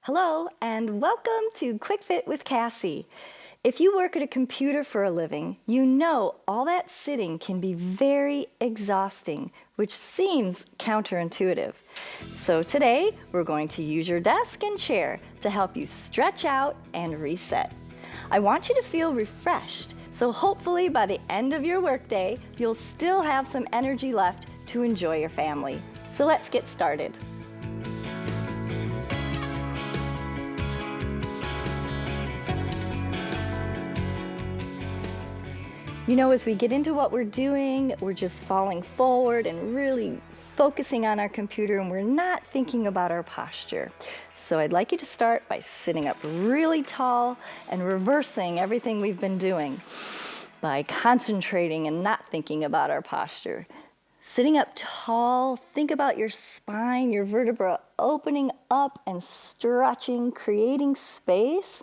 Hello, and welcome to Quick Fit with Cassie. If you work at a computer for a living, you know all that sitting can be very exhausting, which seems counterintuitive. So today, we're going to use your desk and chair to help you stretch out and reset. I want you to feel refreshed, so hopefully by the end of your workday, you'll still have some energy left to enjoy your family. So let's get started. You know, as we get into what we're doing, we're just falling forward and really focusing on our computer, and we're not thinking about our posture. So I'd like you to start by sitting up really tall and reversing everything we've been doing by concentrating and not thinking about our posture. Sitting up tall, think about your spine, your vertebra opening up and stretching, creating space.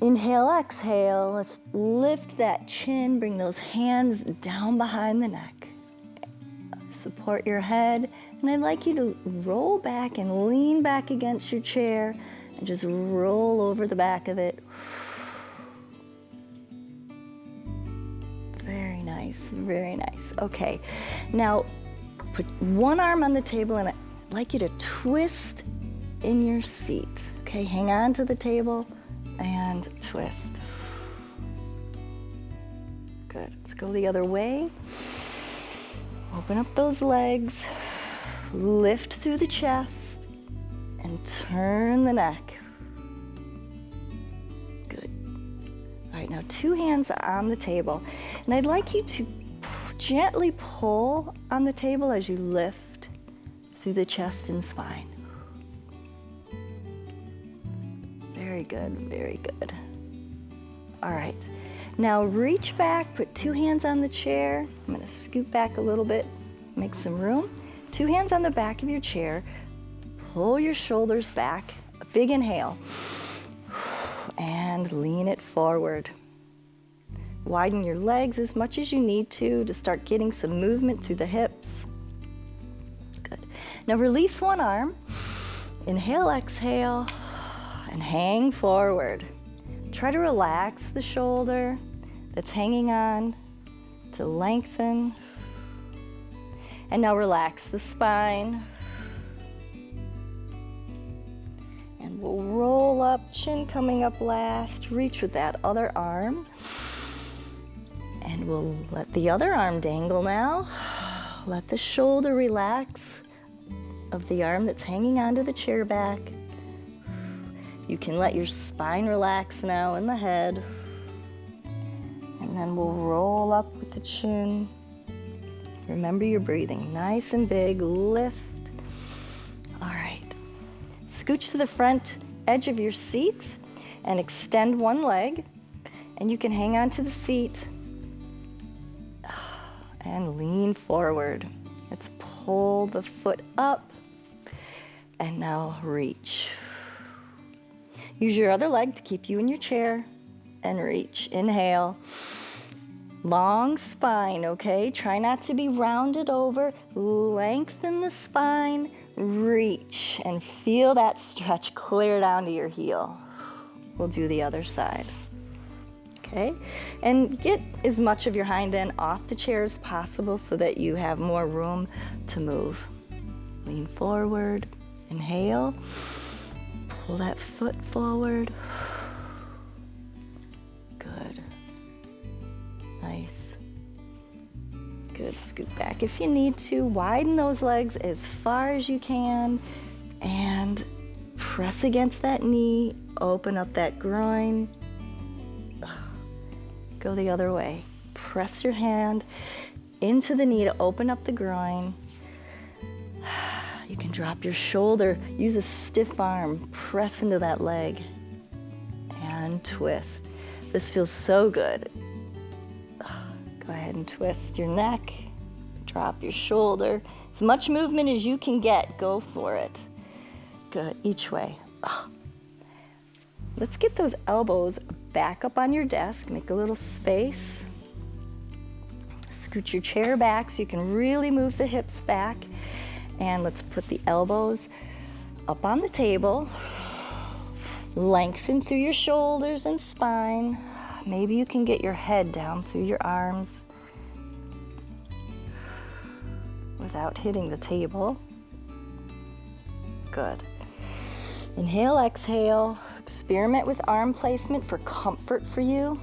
Inhale, exhale. Let's lift that chin, bring those hands down behind the neck. Support your head, and I'd like you to roll back and lean back against your chair and just roll over the back of it. Very nice, very nice. Okay, now put one arm on the table and I'd like you to twist in your seat. Okay, hang on to the table and twist. Good. Let's go the other way. Open up those legs, lift through the chest, and turn the neck. Good. All right, now two hands on the table, and I'd like you to gently pull on the table as you lift through the chest and spine. Very good, very good. All right, now reach back, put two hands on the chair. I'm gonna scoot back a little bit, make some room. Two hands on the back of your chair, pull your shoulders back, a big inhale, and lean it forward. Widen your legs as much as you need to start getting some movement through the hips. Good. Now release one arm, inhale, exhale, and hang forward. Try to relax the shoulder that's hanging on to lengthen. And now relax the spine. And we'll roll up, chin coming up last. Reach with that other arm. And we'll let the other arm dangle now. Let the shoulder relax of the arm that's hanging onto the chair back. You can let your spine relax now in the head. And then we'll roll up with the chin. Remember your breathing, nice and big, lift. All right. Scooch to the front edge of your seat and extend one leg. And you can hang on to the seat and lean forward. Let's pull the foot up and now reach. Use your other leg to keep you in your chair and reach. Inhale. Long spine, okay? Try not to be rounded over. Lengthen the spine. Reach and feel that stretch clear down to your heel. We'll do the other side. Okay? And get as much of your hind end off the chair as possible so that you have more room to move. Lean forward. Inhale. Pull that foot forward. Good. Nice. Good. Scoot back if you need to. Widen those legs as far as you can and press against that knee. Open up that groin. Go the other way. Press your hand into the knee to open up the groin. You can drop your shoulder, use a stiff arm, press into that leg, and twist. This feels so good. Go ahead and twist your neck, drop your shoulder. As much movement as you can get, go for it. Good, each way. Let's get those elbows back up on your desk, make a little space. Scoot your chair back so you can really move the hips back. And let's put the elbows up on the table. Lengthen through your shoulders and spine. Maybe you can get your head down through your arms without hitting the table. Good. Inhale, exhale. Experiment with arm placement for comfort for you.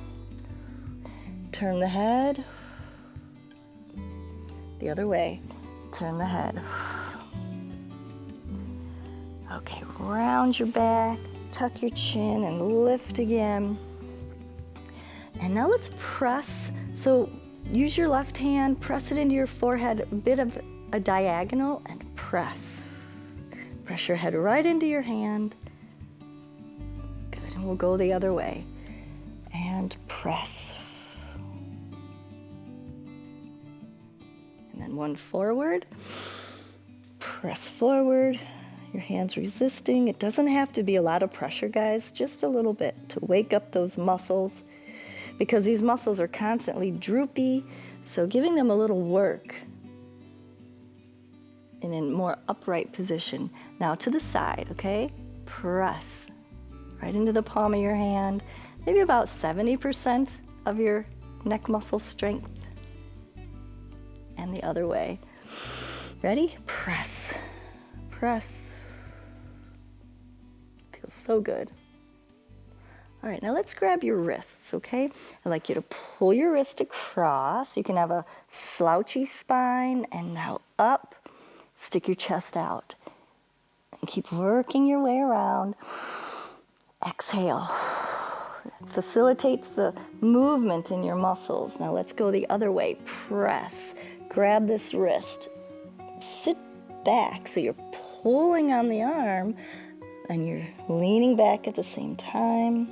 Turn the head. The other way. Turn the head. Okay, round your back, tuck your chin, and lift again. And now let's press. So use your left hand, press it into your forehead, a bit of a diagonal, and press. Press your head right into your hand. Good, and we'll go the other way. And press. And then one forward. Press forward. Your hands resisting. It doesn't have to be a lot of pressure, guys, just a little bit to wake up those muscles, because these muscles are constantly droopy, so giving them a little work in a more upright position. Now to the side, okay? Press right into the palm of your hand, maybe about 70% of your neck muscle strength, and the other way. Ready? Press, press. Feels so good. All right, now let's grab your wrists, okay? I'd like you to pull your wrist across. You can have a slouchy spine, and now up. Stick your chest out. And keep working your way around. Exhale. It facilitates the movement in your muscles. Now let's go the other way. Press. Grab this wrist. Sit back so you're pulling on the arm and you're leaning back at the same time.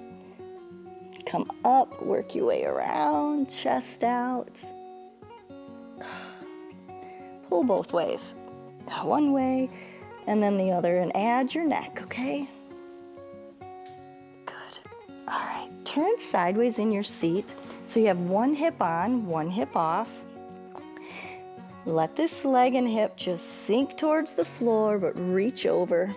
Come up, work your way around, chest out. Pull both ways. One way and then the other, and add your neck, okay? Good. All right, turn sideways in your seat. So you have one hip on, one hip off. Let this leg and hip just sink towards the floor, but reach over.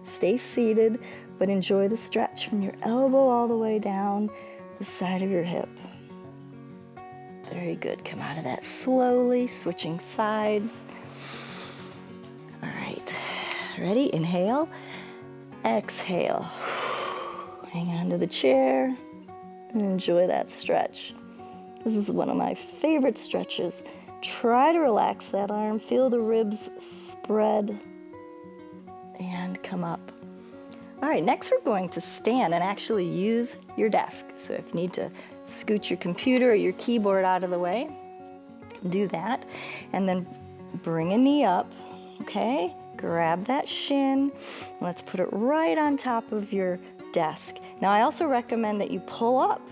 Stay seated, but enjoy the stretch from your elbow all the way down the side of your hip. Very good. Come out of that slowly, switching sides. All right. Ready? Inhale. Exhale. Hang on to the chair and enjoy that stretch. This is one of my favorite stretches. Try to relax that arm. Feel the ribs spread and come up. All right, next we're going to stand and actually use your desk. So if you need to scoot your computer or your keyboard out of the way, do that. And then bring a knee up, okay? Grab that shin. Let's put it right on top of your desk. Now I also recommend that you pull up.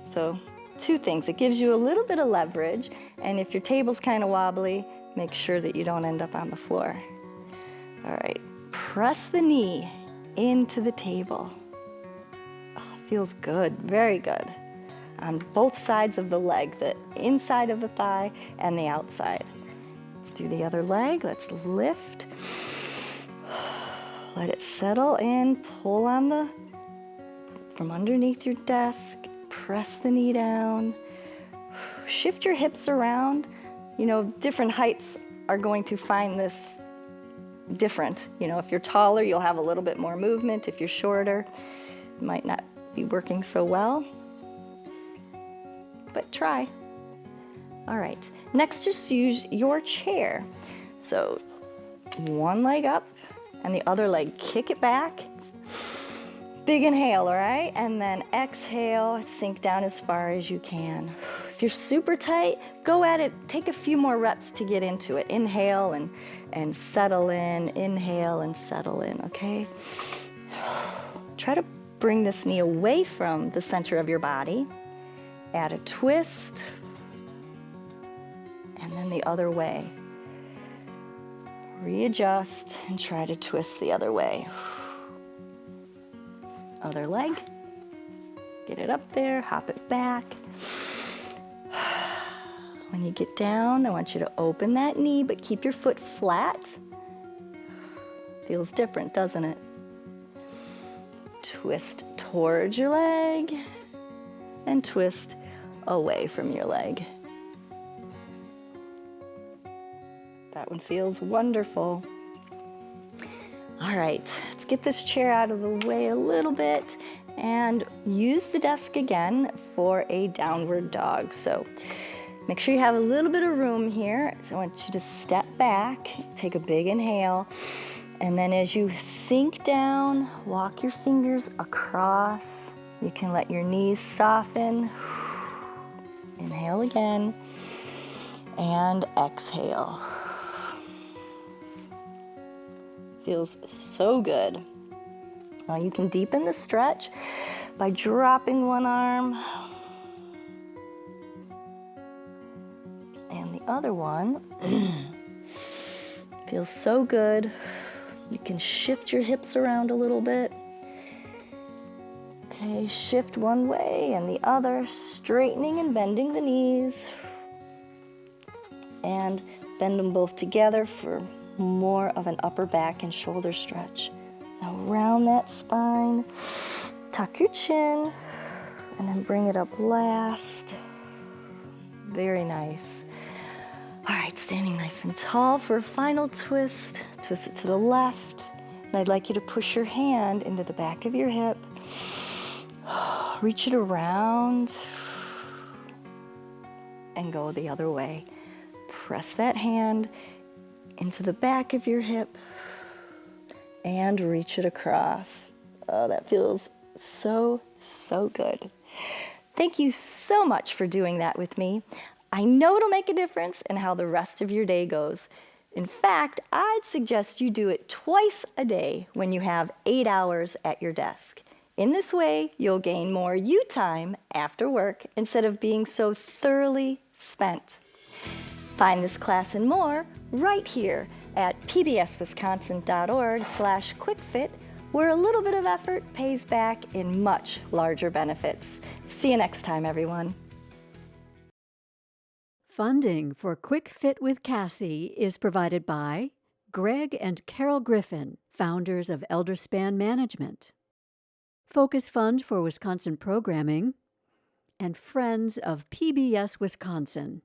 So two things, it gives you a little bit of leverage, and if your table's kind of wobbly, make sure that you don't end up on the floor. All right, press the knee into the table. Oh, feels good, very good. On both sides of the leg, the inside of the thigh and the outside. Let's do the other leg. Let's lift. Let it settle in. Pull on from underneath your desk. Press the knee down. Shift your hips around. You know, different heights are going to find this different. You know, if you're taller, you'll have a little bit more movement. If you're shorter, it might not be working so well. But try. All right. Next, just use your chair. So one leg up and the other leg, kick it back. Big inhale, all right? And then exhale, sink down as far as you can. If you're super tight, go at it. Take a few more reps to get into it. Inhale and settle in. Inhale and settle in, okay? Try to bring this knee away from the center of your body. Add a twist. And then the other way. Readjust and try to twist the other way. Other leg. Get it up there, hop it back. When you get down, I want you to open that knee, but keep your foot flat. Feels different, doesn't it? twist towards your leg and twist away from your leg. That one feels wonderful. All right, let's get this chair out of the way a little bit and use the desk again for a downward dog. So make sure you have a little bit of room here. So I want you to step back, take a big inhale, and then as you sink down, walk your fingers across. You can let your knees soften. Inhale again, and exhale. Feels so good. Now you can deepen the stretch by dropping one arm and the other one. Feels so good. You can shift your hips around a little bit. Okay, shift one way and the other, straightening and bending the knees. And bend them both together for more of an upper back and shoulder stretch. Now round that spine, tuck your chin, and then bring it up last. Very nice. All right, standing nice and tall for a final twist. Twist it to the left. And I'd like you to push your hand into the back of your hip. Reach it around and go the other way. Press that hand into the back of your hip and reach it across. Oh, that feels so, so good. Thank you so much for doing that with me. I know it'll make a difference in how the rest of your day goes. In fact, I'd suggest you do it twice a day when you have 8 hours at your desk. In this way, you'll gain more you time after work instead of being so thoroughly spent. Find this class and more right here at pbswisconsin.org/quickfit, where a little bit of effort pays back in much larger benefits. See you next time, everyone. Funding for Quick Fit with Cassie is provided by Greg and Carol Griffin, founders of Elderspan Management, Focus Fund for Wisconsin Programming, and Friends of PBS Wisconsin.